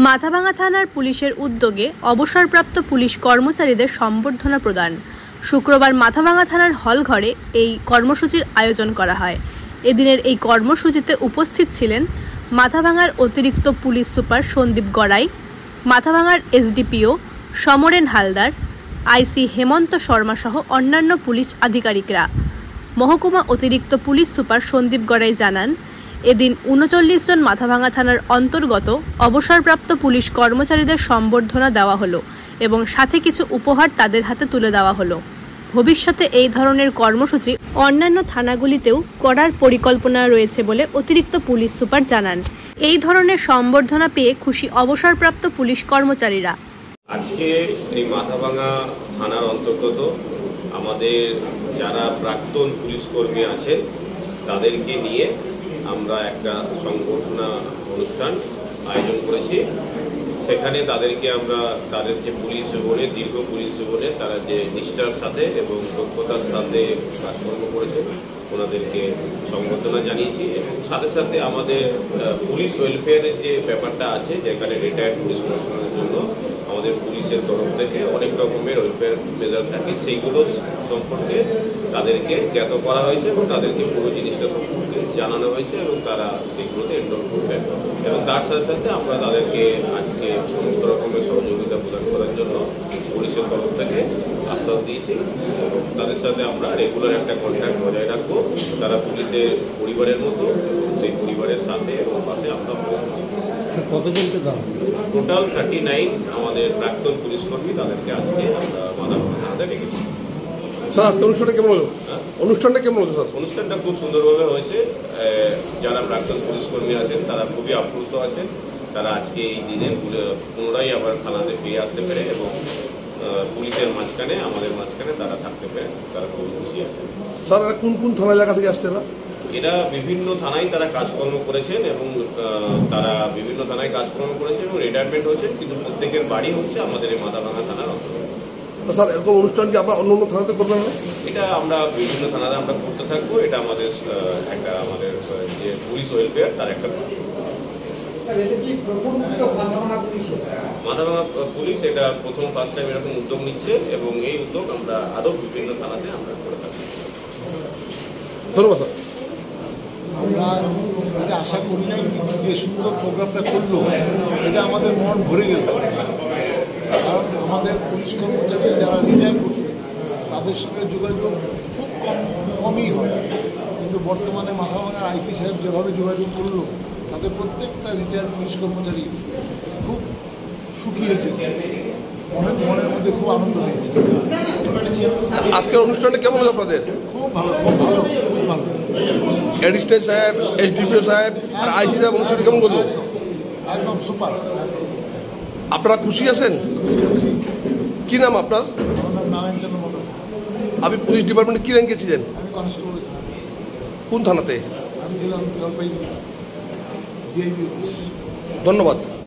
মাথাভাঙা থানার পুলিশের উদ্যোগে অবসরপ্রাপ্ত পুলিশ কর্মচারীদের সম্বর্ধনা প্রদান। শুক্রবার মাথাভাঙা থানার হলঘরে এই কর্মসূচির আয়োজন করা হয়। এদিনের এই কর্মসূচিতে উপস্থিত ছিলেন মাথাভাঙার অতিরিক্ত পুলিশ সুপার সন্দীপ গড়াই, মাথাভাঙার এসডিপিও সমরেন হালদার, আইসি হেমন্ত শর্মা সহ অন্যান্য পুলিশ আধিকারিকরা। মহকুমা অতিরিক্ত পুলিশ সুপার সন্দীপ গড়াই জানান, এদিন ৩৯ জন মাথাভাঙা থানার অন্তর্গত অবসরপ্রাপ্ত পুলিশ কর্মচারীদের সম্বর্ধনা দেওয়া হলো এবং সাথে কিছু উপহার তাদের হাতে তুলে দেওয়া হলো। ভবিষ্যতে এই ধরনের কর্মসূচি অন্যান্য থানাগুলিতেও করার পরিকল্পনা রয়েছে বলে অতিরিক্ত পুলিশ সুপার জানান। এই ধরনের সম্বর্ধনা পেয়ে খুশি অবসরপ্রাপ্ত পুলিশ কর্মচারীরা। আজকে এই মাথাভাঙা থানার অন্তর্গত আমাদের যারা প্রাক্তন পুলিশ কর্মী আছে তাদেরকে নিয়ে আমরা একটা সংবর্ধনা অনুষ্ঠান আয়োজন করেছি। সেখানে তাদেরকে আমরা তাদের যে পুলিশ জীবনে, দীর্ঘ পুলিশ জীবনে তারা যে নিষ্ঠার সাথে এবং দক্ষতার সাথে কাজকর্ম করেছে ওনাদেরকে সংবর্ধনা জানিয়েছি। এবং সাথে সাথে আমাদের পুলিশ ওয়েলফেয়ারের যে ব্যাপারটা আছে, যেখানে রিটায়ার্ড পুলিশ পার্সোনালের জন্য আমাদের পুলিশের তরফ থেকে অনেক রকমের ওয়েলফেয়ার মেজার থাকে, সেইগুলো সম্পর্কে তাদেরকে জ্ঞাত করা হয়েছে এবং তাদেরকে পুরো জিনিসটা সম্পর্কে জানানো হয়েছে এবং তারা সেইগুলোতে এনরোল করবেন। এবং তার সাথে সাথে আমরা তাদেরকে আজকে সমস্ত রকমের সহযোগিতা প্রদান করার জন্য পুলিশের তরফ থেকে আশ্বাস দিয়েছি এবং তাদের সাথে আমরা রেগুলার একটা কন্ট্যাক্ট বজায় রাখবো। তারা পুলিশের পরিবারের মতো এবং সেই পরিবারের সাথে এবং পাশে আমরা কতজনকে দাও? টোটাল 39 আমাদের প্রাক্তন পুলিশ কর্মী, তাদেরকে আজকে আমরা মাথাভাঙা থানাতে ডেকেছি। স্যার, আজকে অনুষ্ঠানটা কেমন হলো? অনুষ্ঠানটা কেমন হলো স্যার? অনুষ্ঠানটা খুব সুন্দরভাবে হয়েছে। যারা প্রাক্তন পুলিশ কর্মী আছেন তারা খুবই আপ্লুত আছেন। তারা আজকে এই দিনে পুনরায় আবার থানাতে ফিরে আসতে পেরে এবং পুলিশের মাঝখানে, আমাদের মাঝখানে তারা থাকতে পেরে তারা খুবই খুশি আছেন। স্যার, কোন কোন থানা এলাকা থেকে আসছে না? এরা বিভিন্ন থানায় তারা কাজকর্ম করেছেন এবং তারা বিভিন্ন থানায় কাজকর্ম করেছেন এবং রিটায়ারমেন্ট হয়েছেন, কিন্তু প্রত্যেকের বাড়ি হচ্ছে আমাদের এই মাথাভাঙা থানার অন্তর্গত। স্যার, এরকম অনুষ্ঠান কি আমরা অন্য অন্য থানাতে করবেন না? এটা আমরা বিভিন্ন থানাতে আমরা করতে থাকবো। এটা আমাদের একটা আমাদের যে পুলিশ ওয়েলফেয়ার তার একটা মাথাভাঙা পুলিশ এটা ফার্স্ট টাইম এরকম উদ্যোগ নিচ্ছে এবং এই উদ্যোগ আমরা আরও বিভিন্ন থানাতে আমরা করে থাকি। ধন্যবাদ স্যার। আমরা এটা আশা করি নাই, কিন্তু যে সুন্দর প্রোগ্রামটা করলো এটা আমাদের মন ভরে গেল। কারণ আমাদের পুলিশ কর্মচারী যারা রিটায়ার করছে তাদের সঙ্গে যোগাযোগ খুব কমই হয়, কিন্তু বর্তমানে মাথাভাঙার আইসি সাহেব যেভাবে যোগাযোগ করলো তাদের প্রত্যেকটা রিটায়ার পুলিশ কর্মচারী খুব সুখী হয়েছে, মনের মধ্যে খুব আনন্দ পেয়েছে। আজকের অনুষ্ঠানটা কেমন হলো আপনাদের? খুব ভালো, খুব ভালো, খুব ভালো। এডিস্টেট সাহেব, এসডিপিও সাহেব আর আইসি সাহেব অনুষ্ঠান কেমন করলো? একদম সুপার। আপনারা খুশি আছেন? কি নাম আপনার? আমার নাম নারায়ণচন্দ্র মন্ডল। আপনি পুলিশ ডিপার্টমেন্টে কি র্যাঙ্কে ছিলেন? আমি কনস্টেবল ছিলাম। কোন থানাতে? আমি ছিলাম জলপাইগুড়ি ডিআইবি অফিস। ধন্যবাদ।